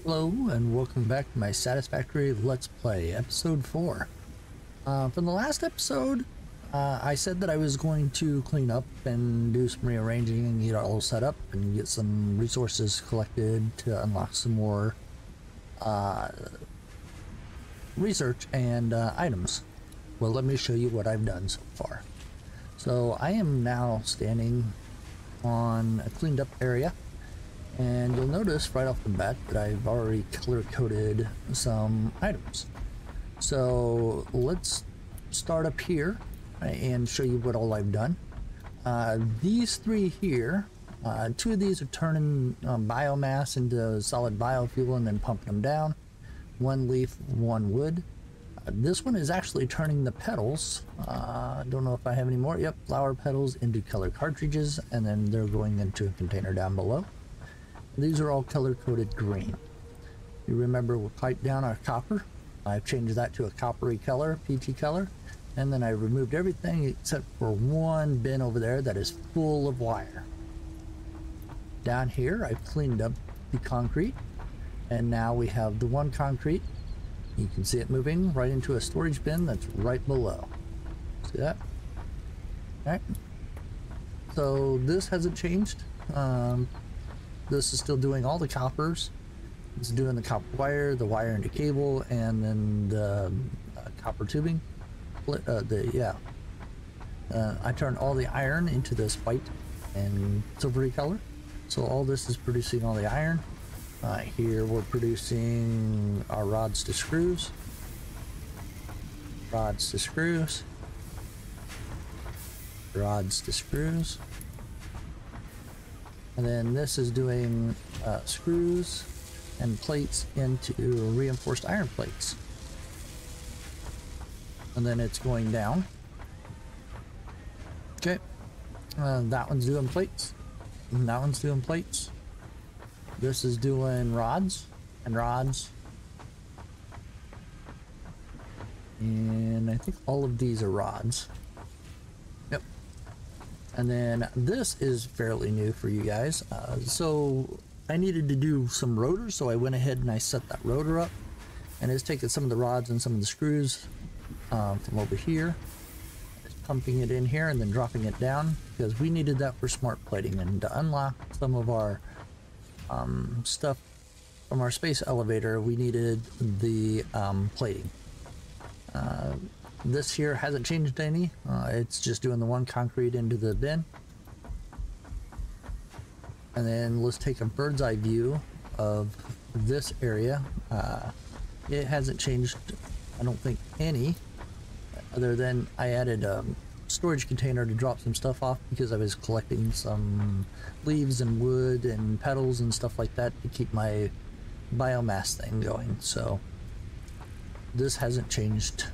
Hello and welcome back to my Satisfactory Let's Play, episode 4. From the last episode, I said that I was going to clean up and do some rearranging and get it all set up and get some resources collected to unlock some more research and items. Well, let me show you what I've done so far. So I am now standing on a cleaned up area. And you'll notice right off the bat that I've already color-coded some items. So let's start up here and show you what all I've done. These three here, two of these are turning biomass into solid biofuel and then pumping them down. One leaf, one wood. This one is actually turning the petals. I don't know if I have any more. Yep, flower petals into color cartridges, and then they're going into a container down below. These are all color-coded green. You remember we piped down our copper. I've changed that to a coppery color, peachy color, and then I removed everything except for one bin over there that is full of wire. Down here, I've cleaned up the concrete, and now we have the one concrete. You can see it moving right into a storage bin that's right below. See that? All right. So this hasn't changed. This is still doing all the coppers. It's doing the copper wire, the wire into cable, and then the copper tubing. I turned all the iron into this white and silvery color. So all this is producing all the iron. Here we're producing our rods to screws. Rods to screws. Rods to screws. And then this is doing screws and plates into reinforced iron plates. And then it's going down. Okay. That one's doing plates. And that one's doing plates. This is doing rods and rods. And I think all of these are rods. Yep. And then this is fairly new for you guys. So I needed to do some rotors, so I went ahead and I set that rotor up. And it's taking some of the rods and some of the screws from over here. It's pumping it in here and then dropping it down because we needed that for smart plating and to unlock some of our stuff from our space elevator. We needed the plating. This here hasn't changed any. It's just doing the one concrete into the bin. And then let's take a bird's eye view of this area. It hasn't changed, I don't think, any, other than I added a storage container to drop some stuff off because I was collecting some leaves and wood and petals and stuff like that to keep my biomass thing going. So this hasn't changed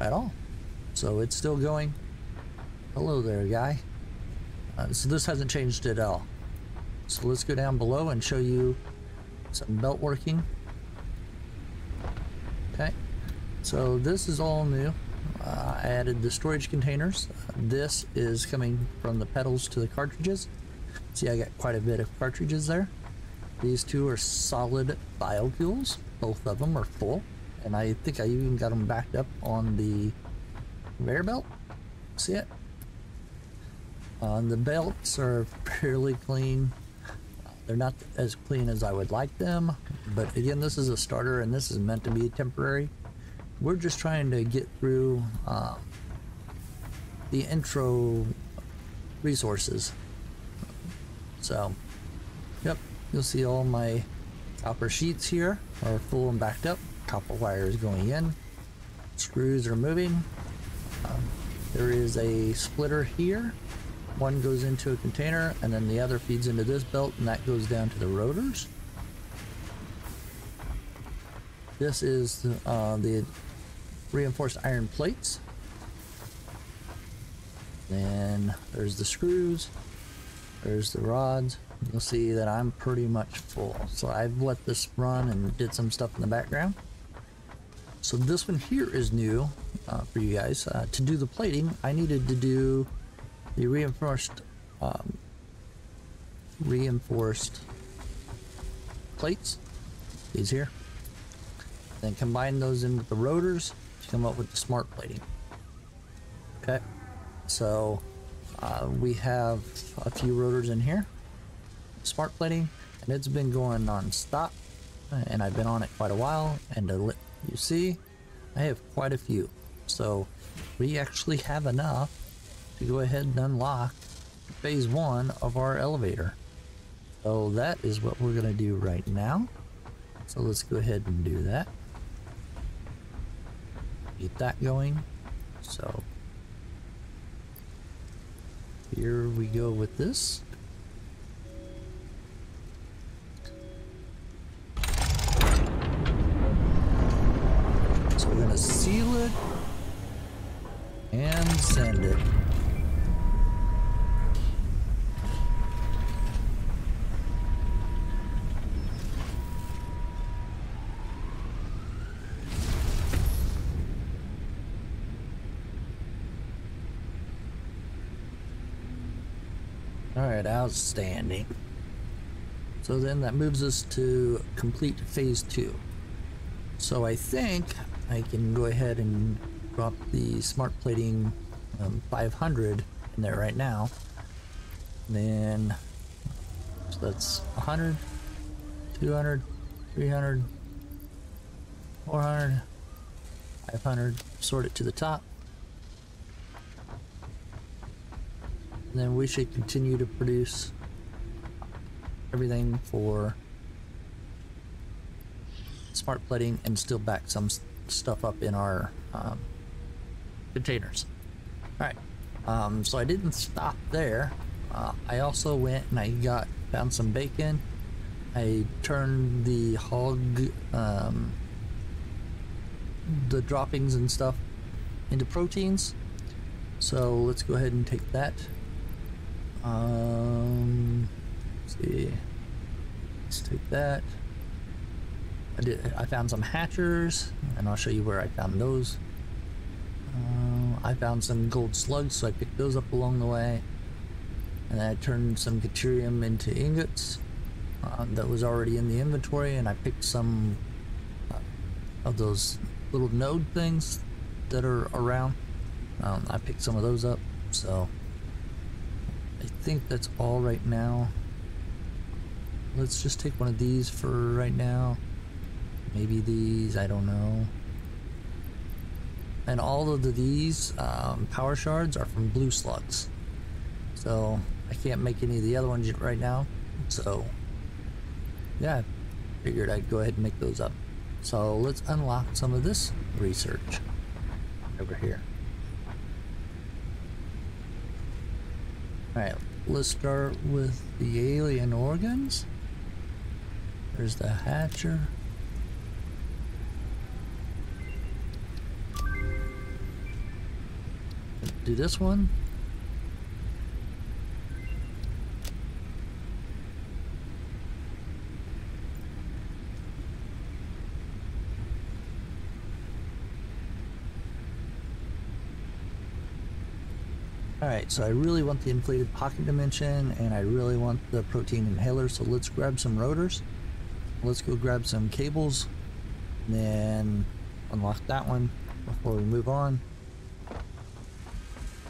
at all, so it's still going. Hello there, guy. So this hasn't changed at all. So let's go down below and show you some belt working. Okay, so this is all new. I added the storage containers. This is coming from the petals to the cartridges. See, I got quite a bit of cartridges there. These two are solid biofuels. Both of them are full. And I think I even got them backed up on the conveyor belt. See it? The belts are fairly clean. They're not as clean as I would like them. But again, this is a starter and this is meant to be temporary. We're just trying to get through the intro resources. So, yep, you'll see all my copper sheets here are full and backed up. Copper wire is going in. Screws are moving. There is a splitter here. One goes into a container and then the other feeds into this belt and that goes down to the rotors. This is the reinforced iron plates. Then there's the screws. There's the rods. You'll see that I'm pretty much full. So I've let this run and did some stuff in the background. So this one here is new for you guys. To do the plating, I needed to do the reinforced plates, these here. Then combine those in with the rotors to come up with the smart plating. Okay, so we have a few rotors in here, smart plating, and it's been going non-stop, and I've been on it quite a while, and to let you see, I have quite a few. So we actually have enough to go ahead and unlock phase 1 of our elevator. So that is what we're gonna do right now. So let's go ahead and do that. Get that going. So here we go with this. So we're gonna seal it and send it. Alright, outstanding. So then that moves us to complete phase 2. So I think I can go ahead and drop the smart plating 500 in there right now. Then, so that's 100, 200, 300, 400, 500, sort it to the top. And then we should continue to produce everything for smart plating and still back some stuff up in our containers. All right, so I didn't stop there. I also went and I found some bacon. I turned the hog, the droppings and stuff into proteins. So let's go ahead and take that. Let's see. Let's take that. I found some hatchers, and I'll show you where I found those. I found some gold slugs, so I picked those up along the way. And I turned some deuterium into ingots that was already in the inventory, and I picked some of those little node things that are around. I picked some of those up, so I think that's all right now. Let's just take one of these for right now. Maybe these, I don't know. And all of these power shards are from blue slugs. So I can't make any of the other ones right now. So yeah, I figured I'd go ahead and make those up. So let's unlock some of this research over here. Alright, let's start with the alien organs. There's the hatcher. Let's do this one. Alright, so I really want the inflated pocket dimension, and I really want the protein inhaler, so let's grab some rotors. Let's go grab some cables, and then unlock that one before we move on.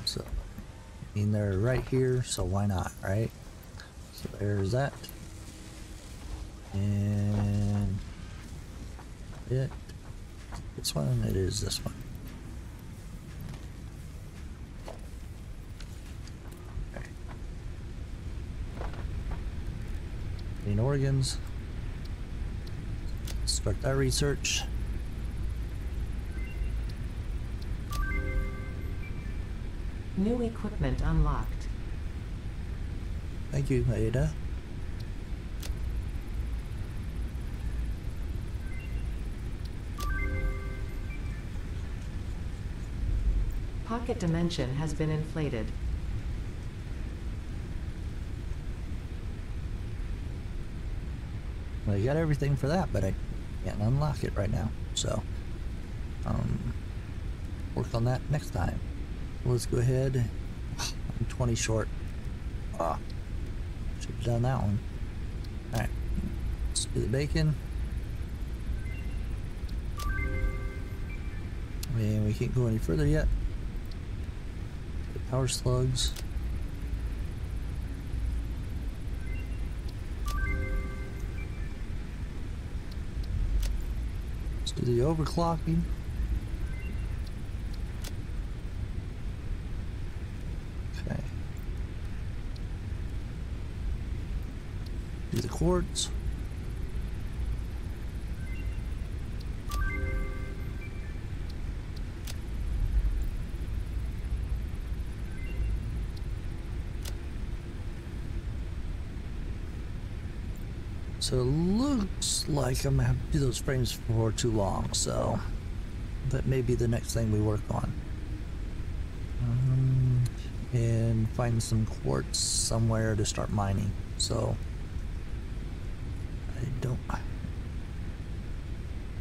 So, I mean, they're right here, so why not, right? So there's that. And this one, it is this one. Organs. Start that research. New equipment unlocked. Thank you, Ada. Pocket dimension has been inflated. Well, you got everything for that, but I can't unlock it right now. So, work on that next time. Let's go ahead. I'm 20 short. Should have done that one. Alright. Let's do the bacon. And we can't go any further yet. The power slugs. Let's do the overclocking. Okay. Do the quartz. So it looks like I'm gonna have to do those frames for too long, so that may be the next thing we work on. And find some quartz somewhere to start mining. So I don't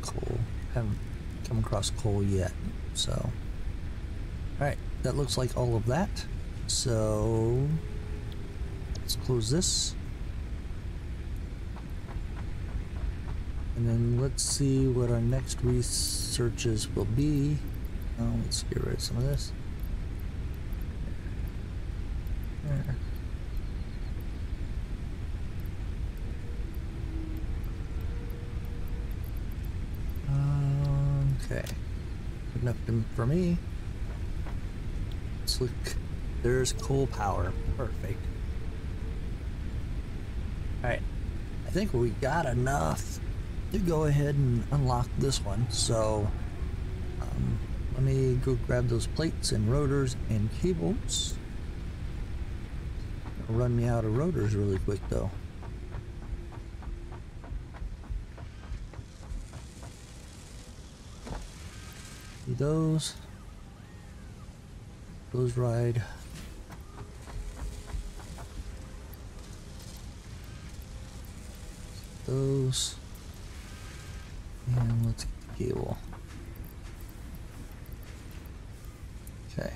coal, haven't come across coal yet. So all right, that looks like all of that. So let's close this. And then let's see what our next researches will be. Oh, let's get rid of some of this. There. Okay. Enough for me. Let's look. There's coal power. Perfect. Alright. I think we got enough to go ahead and unlock this one. So let me go grab those plates and rotors and cables. It'll run me out of rotors really quick though. See those ride. Those. And let's get the cable. Okay.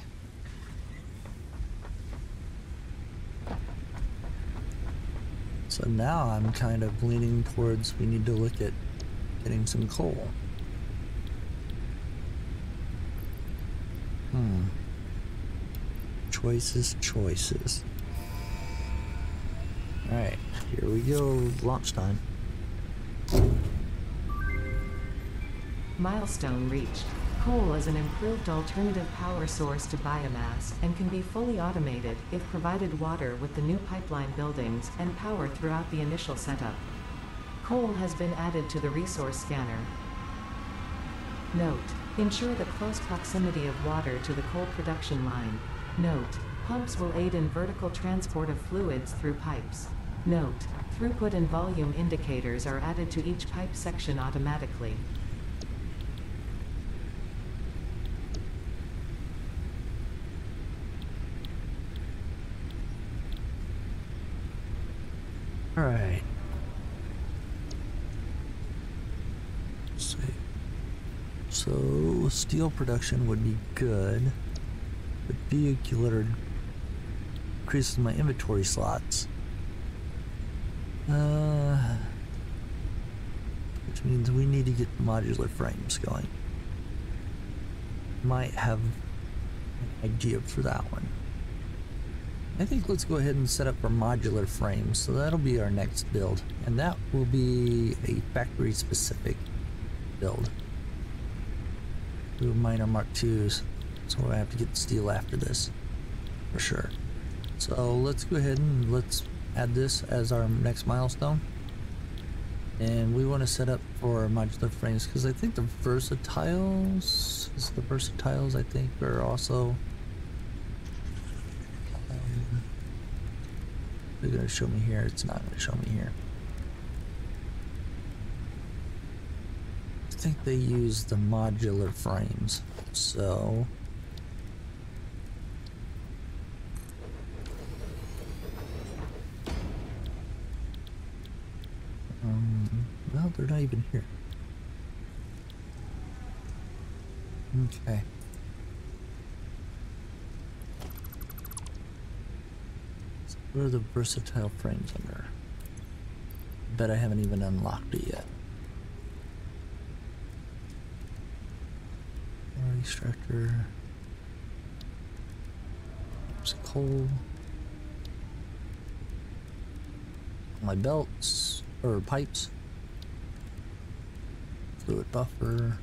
So now I'm kind of leaning towards we need to look at getting some coal. Choices. Alright, here we go. Launch time. Milestone reached. Coal is an improved alternative power source to biomass and can be fully automated if provided water with the new pipeline buildings and power throughout the initial setup. Coal has been added to the resource scanner. Note: ensure the close proximity of water to the coal production line. Note: pumps will aid in vertical transport of fluids through pipes. Note: throughput and volume indicators are added to each pipe section automatically. All right. So steel production would be good, but vehicular increases my inventory slots. Which means we need to get modular frames going. Might have an idea for that one. I think let's go ahead and set up for modular frames. So that'll be our next build, and that will be a factory specific build. We'll mine our Mark IIs, so we'll have to get steel after this for sure. So let's go ahead and let's add this as our next milestone. And we want to set up for modular frames because I think the versatiles I think are also they're going to show me here. It's not going to show me here. I think they use the modular frames. So well, they're not even here. Okay. Where are the versatile frames under? bet I haven't even unlocked it yet. Extractor. There's coal. My belts or pipes. Fluid buffer.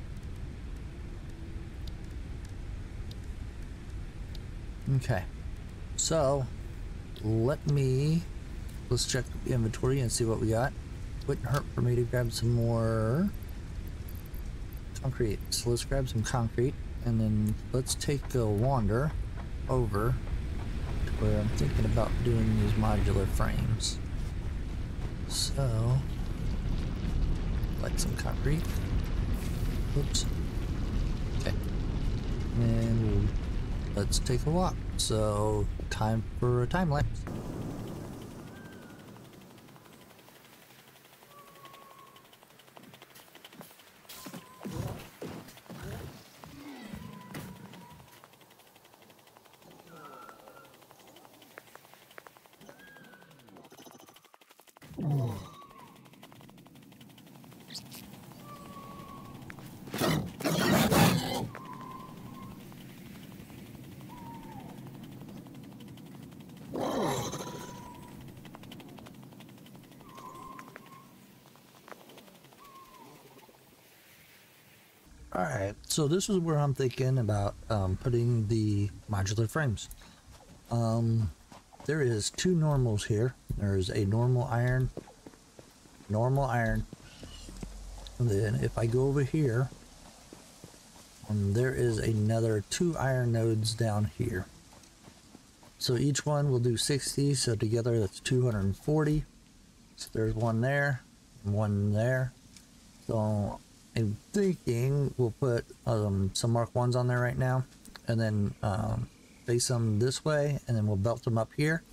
Okay. So let's check the inventory and see what we got. Wouldn't hurt for me to grab some more concrete. So let's grab some concrete and then let's take a wander over to where I'm thinking about doing these modular frames. So, like some concrete. Oops. Okay. And let's take a walk. So, time for a time lapse. Alright, so this is where I'm thinking about putting the modular frames. There is two normals here. There's a normal iron. And then if I go over here, there is another 2 iron nodes down here. So each one will do 60, so together that's 240. So there's one there, and one there. So I'm thinking we'll put some Mark 1s on there right now, and then face them this way, and then we'll belt them up here,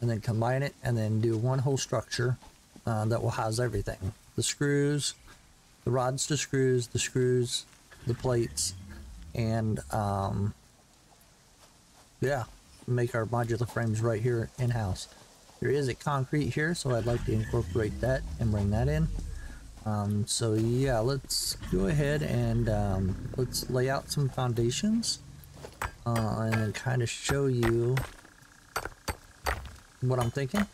and then combine it, and then do one whole structure that will house everything. The screws, the rods to screws, the plates, and yeah, make our modular frames right here in-house. There is a concrete here, so I'd like to incorporate that and bring that in. So yeah, let's go ahead and let's lay out some foundations and then kind of show you what I'm thinking.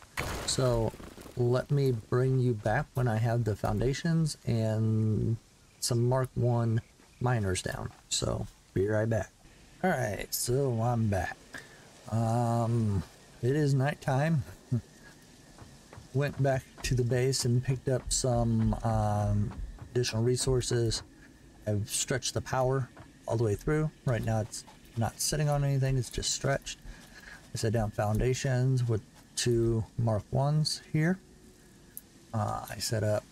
So let me bring you back when I have the foundations and some Mark 1 miners down. So be right back. Alright, so I'm back. It is nighttime. Went back to the base and picked up some additional resources. I've stretched the power all the way through. Right now it's not sitting on anything, it's just stretched. I set down foundations with 2 Mark 1s here. I set up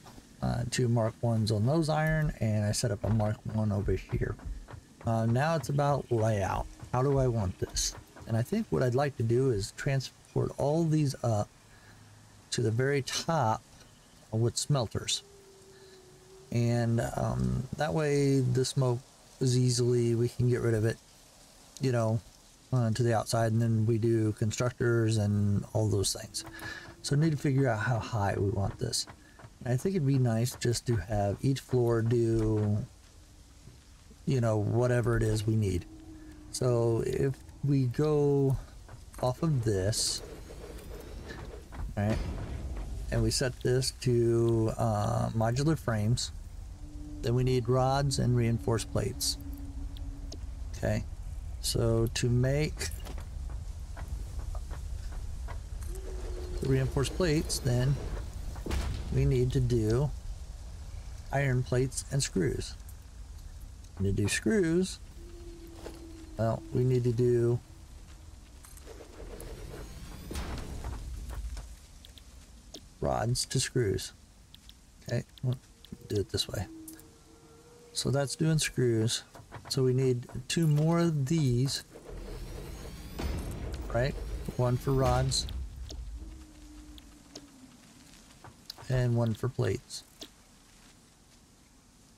2 Mark 1s on those iron, and I set up a Mark 1 over here. Now it's about layout. How do I want this? And I think what I'd like to do is transport all these up to the very top with smelters, and that way the smoke is easily, we can get rid of it, you know, to the outside, and then we do constructors and all those things. So I need to figure out how high we want this. And I think it'd be nice just to have each floor do, you know, whatever it is we need. So if we go off of this, right, and we set this to modular frames, then we need rods and reinforced plates. Okay, so to make the reinforced plates, then we need to do iron plates and screws. And to do screws, well, we need to do rods to screws. Okay, we'll do it this way. So that's doing screws. So we need 2 more of these, right? 1 for rods and 1 for plates.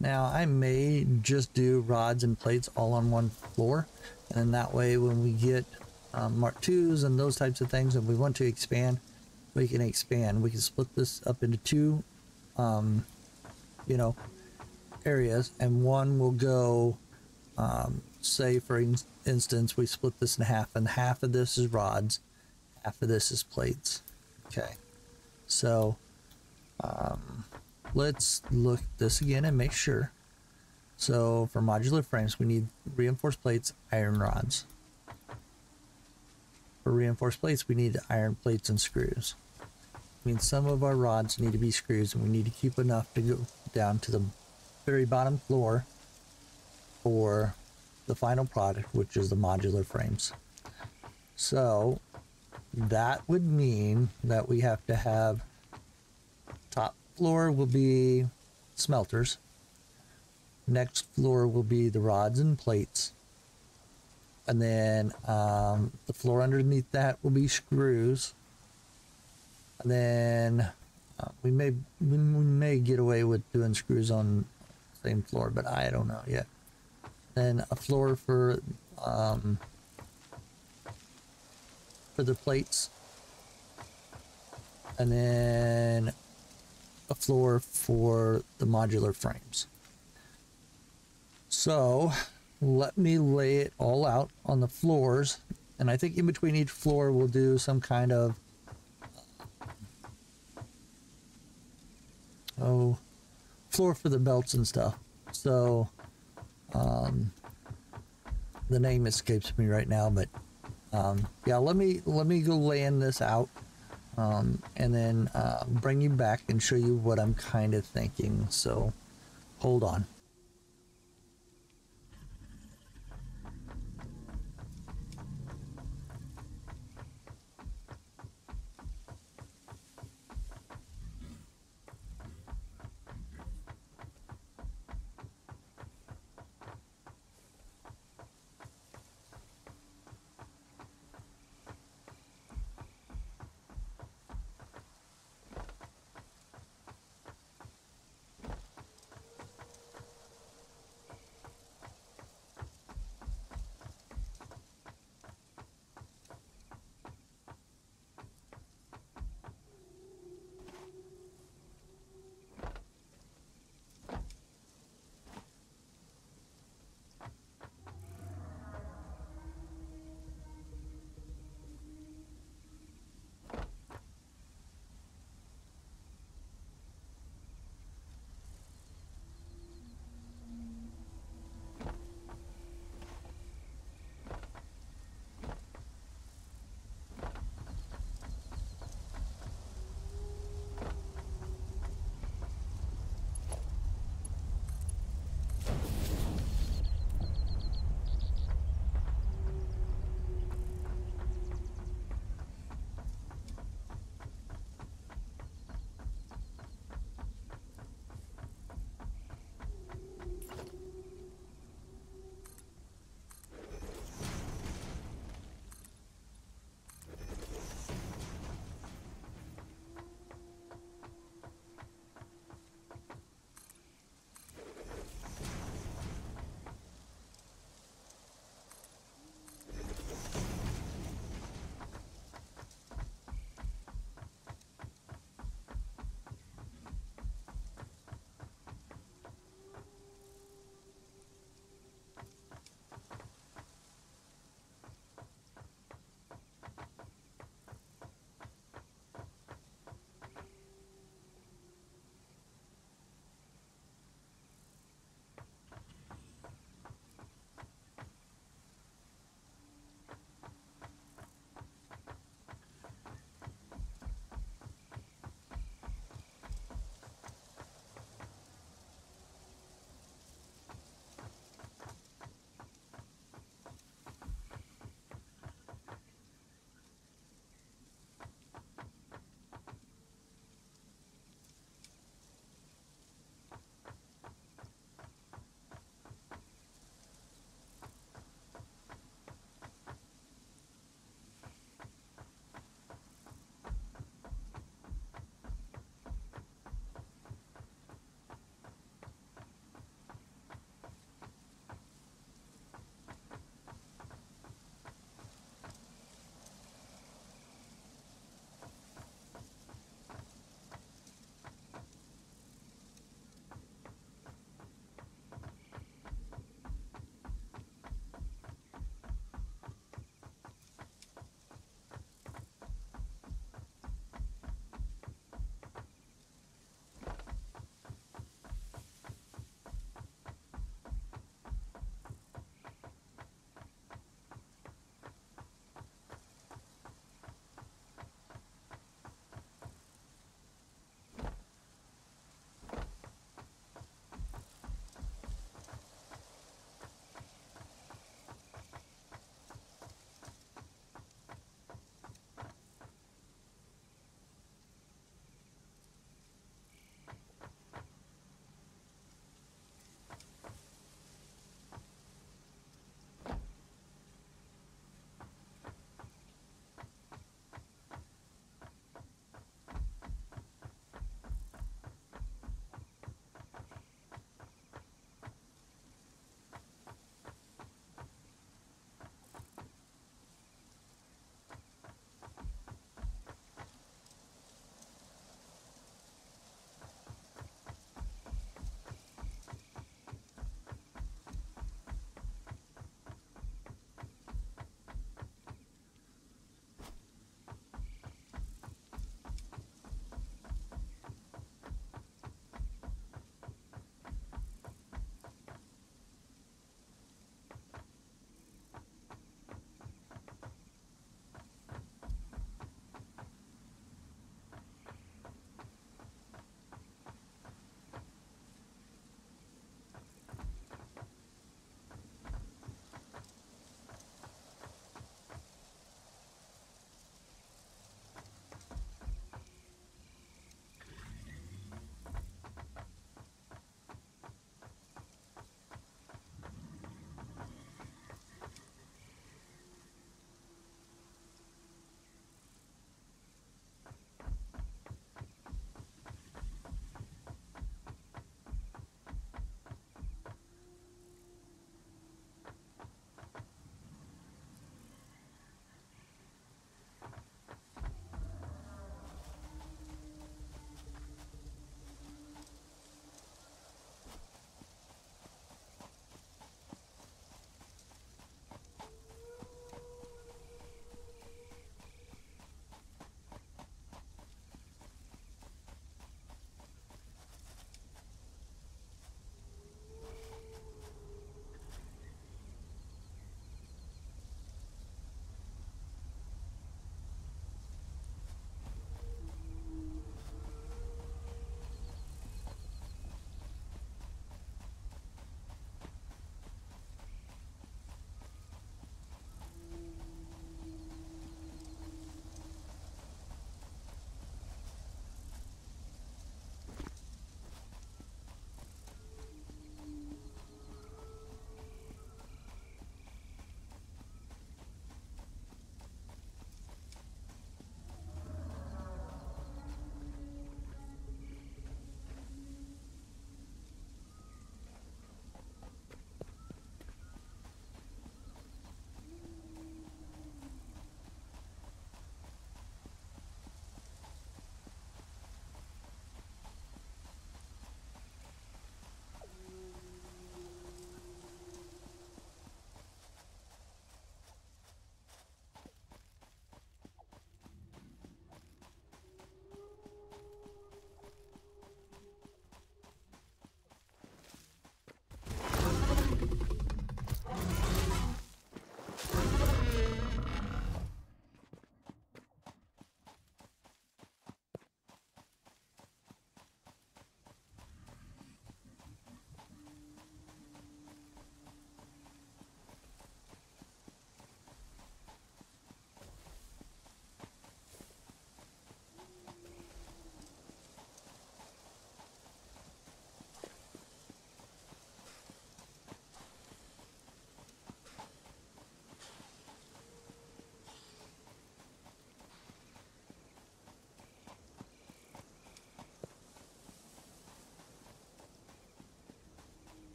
Now I may just do rods and plates all on one floor, and that way when we get Mark 2s and those types of things, and we want to expand, we can expand. We can split this up into two, you know, areas, and one will go, say for instance, we split this in half, and half of this is rods, half of this is plates. Okay, so let's look at this again and make sure. So for modular frames, we need reinforced plates, iron rods. For reinforced plates, we need iron plates and screws. I mean, some of our rods need to be screws, and we need to keep enough to go down to the very bottom floor for the final product, which is the modular frames. So that would mean that we have to have, top floor will be smelters, next floor will be the rods and plates, and then the floor underneath that will be screws, and then we may get away with doing screws on the same floor, but I don't know yet. Then a floor for the plates, and then a floor for the modular frames. So let me lay it all out on the floors, and I think in between each floor we'll do some kind of floor for the belts and stuff. So the name escapes me right now, but yeah, let me go laying this out, and then bring you back and show you what I'm kind of thinking. So hold on.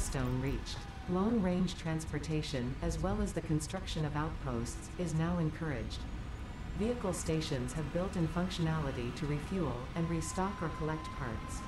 Milestone reached. Long-range transportation, as well as the construction of outposts, is now encouraged. Vehicle stations have built-in functionality to refuel and restock or collect parts.